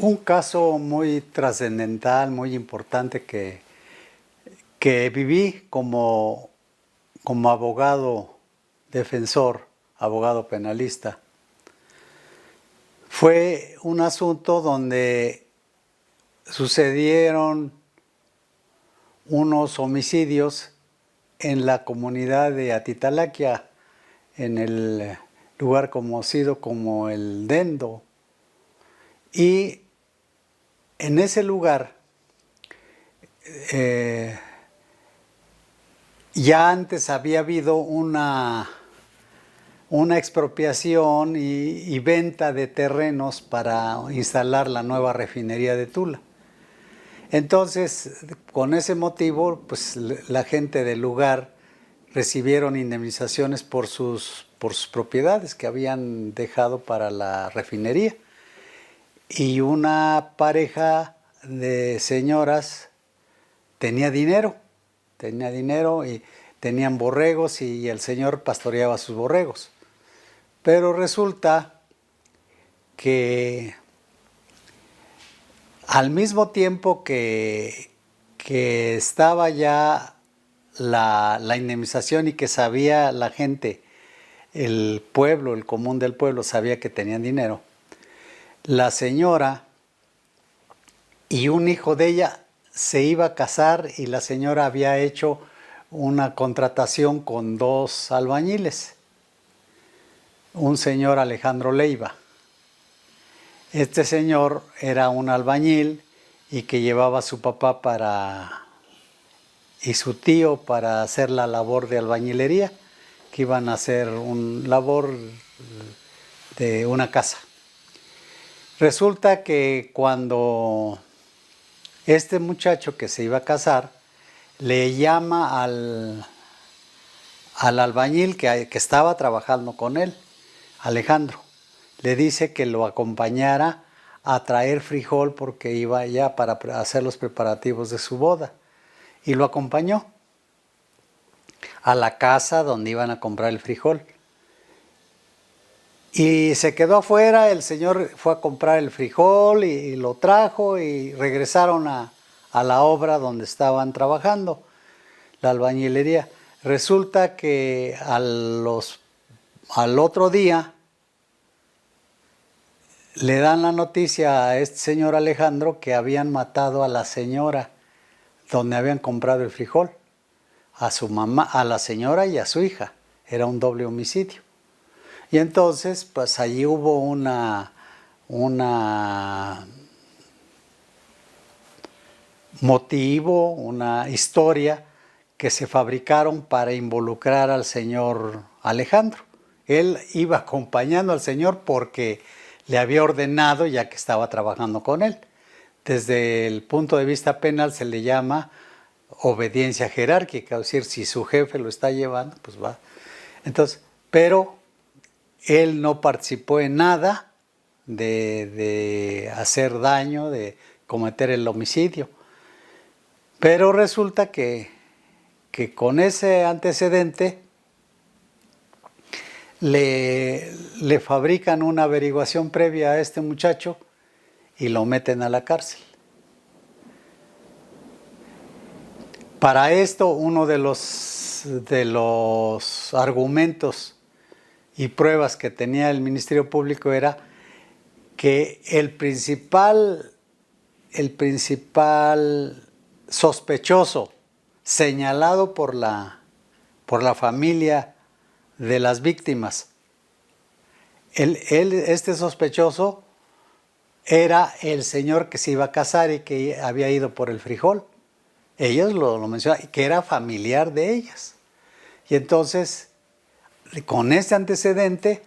Un caso muy trascendental, muy importante que viví como abogado defensor, abogado penalista. Fue un asunto donde sucedieron unos homicidios en la comunidad de Atitalaquia, en el lugar conocido como el Dendo. Y en ese lugar, ya antes había habido una expropiación y venta de terrenos para instalar la nueva refinería de Tula. Entonces, con ese motivo, pues la gente del lugar recibieron indemnizaciones por sus propiedades que habían dejado para la refinería. Y una pareja de señoras tenía dinero y tenían borregos y el señor pastoreaba sus borregos. Pero resulta que al mismo tiempo que estaba ya la indemnización y que sabía la gente, el pueblo, el común del pueblo sabía que tenían dinero, la señora y un hijo de ella se iba a casar y la señora había hecho una contratación con dos albañiles, un señor Alejandro Leiva. Este señor era un albañil y que llevaba a su papá y su tío para hacer la labor de albañilería, que iban a hacer una labor de una casa. Resulta que cuando este muchacho que se iba a casar le llama al albañil que estaba trabajando con él, Alejandro, le dice que lo acompañara a traer frijol porque iba ya para hacer los preparativos de su boda. Y lo acompañó a la casa donde iban a comprar el frijol. Y se quedó afuera, el señor fue a comprar el frijol y lo trajo y regresaron a la obra donde estaban trabajando, la albañilería. Resulta que al otro día le dan la noticia a este señor Alejandro que habían matado a la señora donde habían comprado el frijol, a su mamá, a la señora y a su hija. Era un doble homicidio. Y entonces, pues allí hubo una motivo, una historia que se fabricaron para involucrar al señor Alejandro. Él iba acompañando al señor porque le había ordenado ya que estaba trabajando con él. Desde el punto de vista penal se le llama obediencia jerárquica, es decir, si su jefe lo está llevando, pues va. Entonces, pero él no participó en nada de hacer daño, de cometer el homicidio. Pero resulta que con ese antecedente le fabrican una averiguación previa a este muchacho y lo meten a la cárcel. Para esto, uno de los argumentos y pruebas que tenía el Ministerio Público era que el principal sospechoso señalado por la familia de las víctimas, este sospechoso era el señor que se iba a casar y que había ido por el frijol. Ellos lo mencionan, que era familiar de ellas. Y entonces, con este antecedente,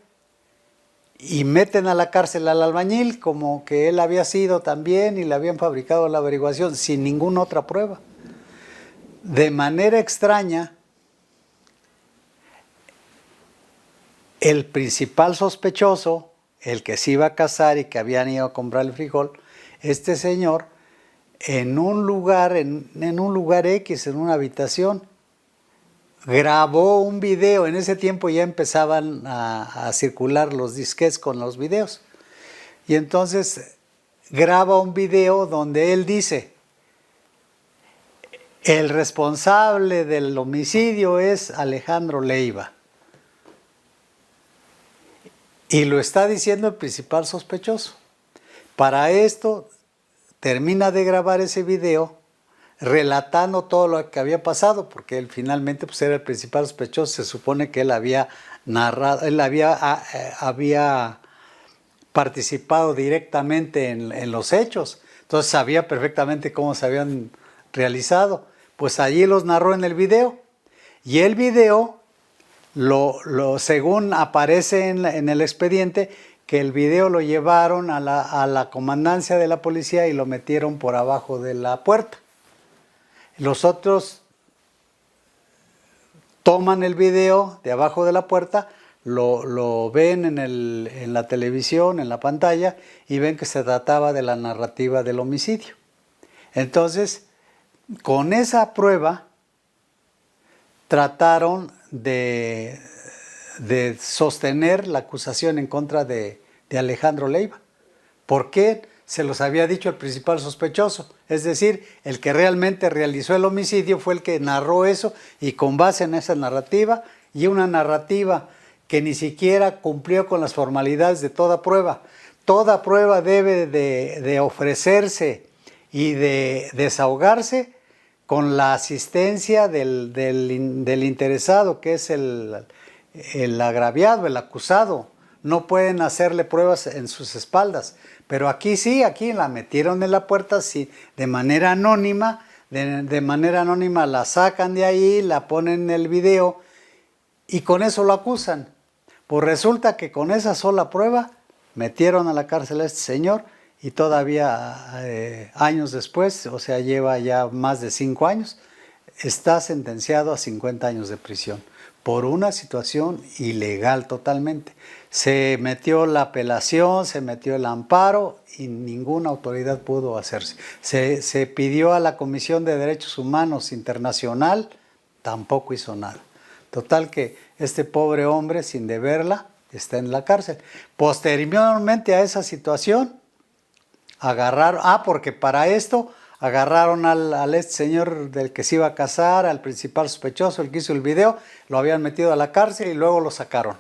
y meten a la cárcel al albañil como que él había sido también y le habían fabricado la averiguación sin ninguna otra prueba. De manera extraña, el principal sospechoso, el que se iba a casar y que habían ido a comprar el frijol, este señor, en un lugar X, en una habitación, grabó un video. En ese tiempo ya empezaban a circular los disquetes con los videos. Y entonces graba un video donde él dice: el responsable del homicidio es Alejandro Leiva. Y lo está diciendo el principal sospechoso. Para esto termina de grabar ese video relatando todo lo que había pasado, porque él finalmente pues, era el principal sospechoso. Se supone que él había narrado, él había participado directamente en los hechos, entonces sabía perfectamente cómo se habían realizado. Pues allí los narró en el video, y el video, según aparece en el expediente, que el video lo llevaron a la comandancia de la policía y lo metieron por abajo de la puerta. Los otros toman el video de abajo de la puerta, lo ven en la televisión, en la pantalla, y ven que se trataba de la narrativa del homicidio. Entonces, con esa prueba, trataron de sostener la acusación en contra de Alejandro Leiva. ¿Por qué? Se los había dicho el principal sospechoso. Es decir, el que realmente realizó el homicidio fue el que narró eso, y con base en esa narrativa, y una narrativa que ni siquiera cumplió con las formalidades de toda prueba. Toda prueba debe de ofrecerse y de desahogarse con la asistencia del interesado, que es el agraviado, el acusado. No pueden hacerle pruebas en sus espaldas. Pero aquí sí, aquí la metieron en la puerta, sí, de manera anónima. De manera anónima la sacan de ahí, la ponen en el video, y con eso lo acusan. Pues resulta que con esa sola prueba metieron a la cárcel a este señor, y todavía años después, o sea, lleva ya más de 5 años, está sentenciado a 50 años de prisión por una situación ilegal totalmente. Se metió la apelación, se metió el amparo, y ninguna autoridad pudo hacerse. Se pidió a la Comisión de Derechos Humanos Internacional, tampoco hizo nada. Total que este pobre hombre, sin deberla, está en la cárcel. Posteriormente a esa situación, agarraron, porque para esto agarraron al este señor del que se iba a casar, al principal sospechoso, el que hizo el video, lo habían metido a la cárcel y luego lo sacaron.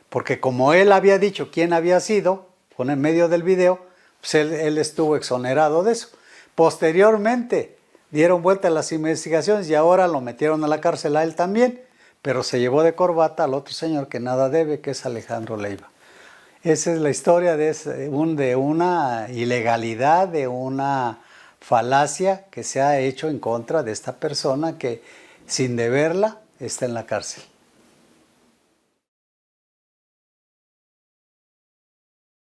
Porque como él había dicho quién había sido, con en medio del video, pues él estuvo exonerado de eso. Posteriormente dieron vuelta a las investigaciones y ahora lo metieron a la cárcel a él también, pero se llevó de corbata al otro señor que nada debe, que es Alejandro Leiva. Esa es la historia de una ilegalidad, de una falacia que se ha hecho en contra de esta persona que sin deberla está en la cárcel.